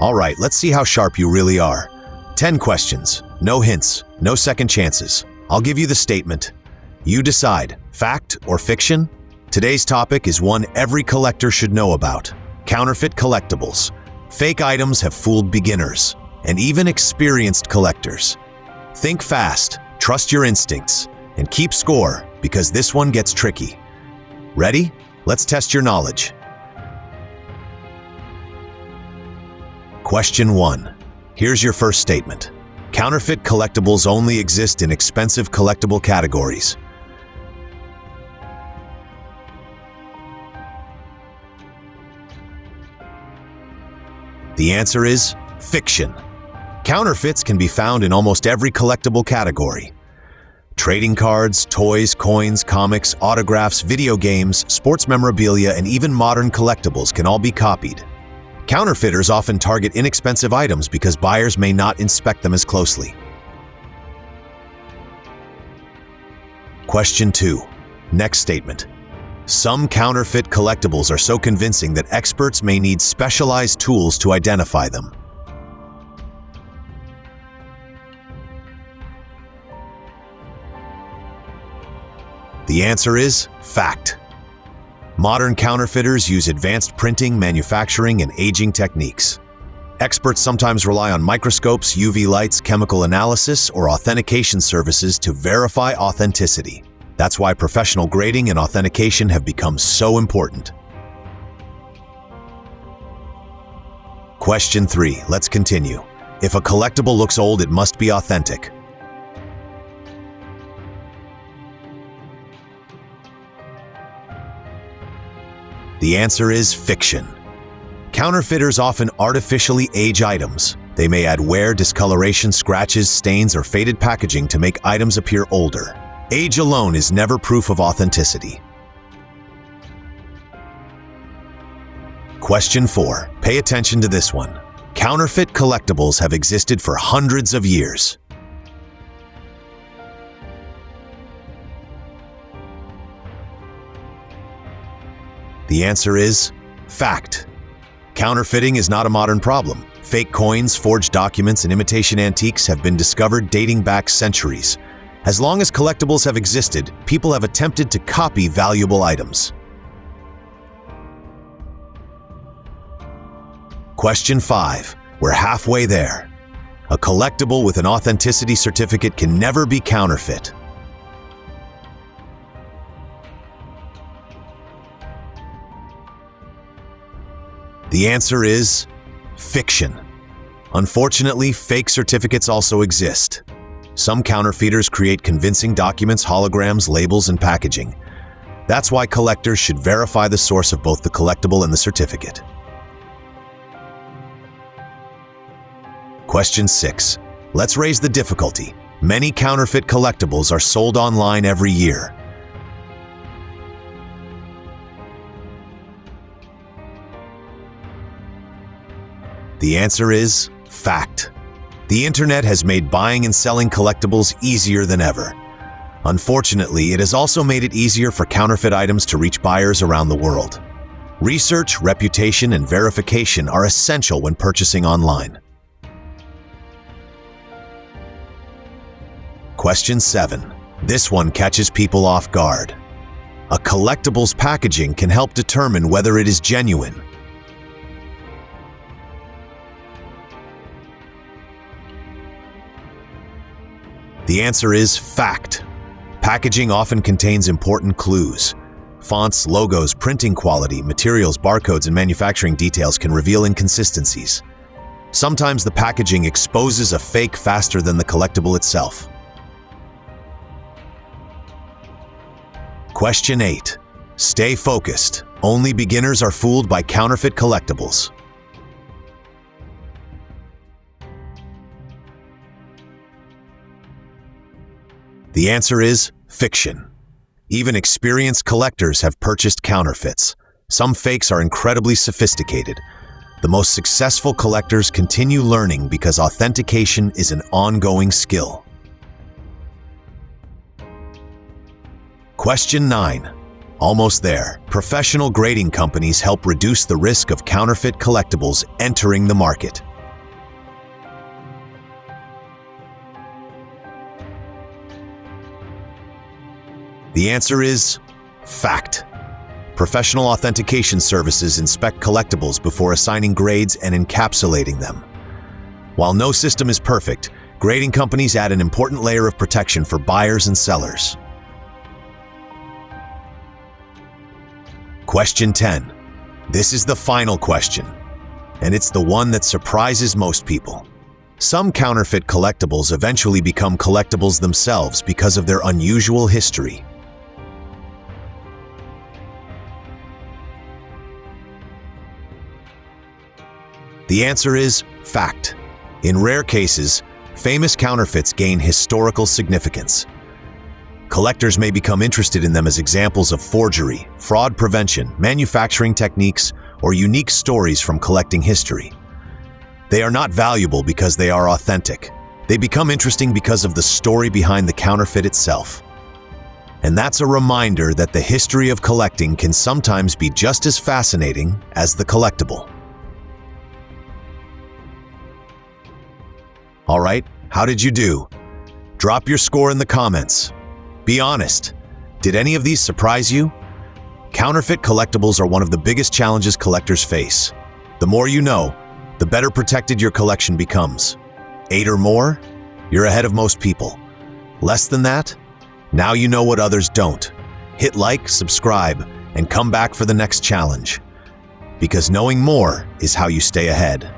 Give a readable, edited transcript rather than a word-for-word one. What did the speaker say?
All right, let's see how sharp you really are. 10 questions, no hints, no second chances. I'll give you the statement. You decide, fact or fiction? Today's topic is one every collector should know about. Counterfeit collectibles. Fake items have fooled beginners and even experienced collectors. Think fast, trust your instincts, and keep score because this one gets tricky. Ready? Let's test your knowledge. Question 1. Here's your first statement. Counterfeit collectibles only exist in expensive collectible categories. The answer is fiction. Counterfeits can be found in almost every collectible category. Trading cards, toys, coins, comics, autographs, video games, sports memorabilia, and even modern collectibles can all be copied. Counterfeiters often target inexpensive items because buyers may not inspect them as closely. Question 2. Next statement. Some counterfeit collectibles are so convincing that experts may need specialized tools to identify them. The answer is fact. Modern counterfeiters use advanced printing, manufacturing, and aging techniques. Experts sometimes rely on microscopes, UV lights, chemical analysis, or authentication services to verify authenticity. That's why professional grading and authentication have become so important. Question 3. Let's continue. If a collectible looks old, it must be authentic. The answer is fiction. Counterfeiters often artificially age items. They may add wear, discoloration, scratches, stains, or faded packaging to make items appear older. Age alone is never proof of authenticity. Question 4. Pay attention to this one. Counterfeit collectibles have existed for hundreds of years. The answer is fact. Counterfeiting is not a modern problem. Fake coins, forged documents, and imitation antiques have been discovered dating back centuries. As long as collectibles have existed, people have attempted to copy valuable items. Question 5. We're halfway there. A collectible with an authenticity certificate can never be counterfeit. The answer is fiction. Unfortunately, fake certificates also exist. Some counterfeiters create convincing documents, holograms, labels, and packaging. That's why collectors should verify the source of both the collectible and the certificate. Question 6. Let's raise the difficulty. Many counterfeit collectibles are sold online every year. The answer is fact. The internet has made buying and selling collectibles easier than ever. Unfortunately, it has also made it easier for counterfeit items to reach buyers around the world. Research, reputation, and verification are essential when purchasing online. Question 7. This one catches people off guard. A collectible's packaging can help determine whether it is genuine. The answer is fact. Packaging often contains important clues. Fonts, logos, printing quality, materials, barcodes, and manufacturing details can reveal inconsistencies. Sometimes the packaging exposes a fake faster than the collectible itself. Question 8. Stay focused. Only beginners are fooled by counterfeit collectibles. The answer is fiction. Even experienced collectors have purchased counterfeits. Some fakes are incredibly sophisticated. The most successful collectors continue learning because authentication is an ongoing skill. Question 9. Almost there. Professional grading companies help reduce the risk of counterfeit collectibles entering the market. The answer is fact. Professional authentication services inspect collectibles before assigning grades and encapsulating them. While no system is perfect, grading companies add an important layer of protection for buyers and sellers. Question 10. This is the final question, and it's the one that surprises most people. Some counterfeit collectibles eventually become collectibles themselves because of their unusual history. The answer is fact. In rare cases, famous counterfeits gain historical significance. Collectors may become interested in them as examples of forgery, fraud prevention, manufacturing techniques, or unique stories from collecting history. They are not valuable because they are authentic. They become interesting because of the story behind the counterfeit itself. And that's a reminder that the history of collecting can sometimes be just as fascinating as the collectible. All right, how did you do? Drop your score in the comments. Be honest, did any of these surprise you? Counterfeit collectibles are one of the biggest challenges collectors face. The more you know, the better protected your collection becomes. 8 or more? You're ahead of most people. Less than that? Now you know what others don't. Hit like, subscribe, and come back for the next challenge. Because knowing more is how you stay ahead.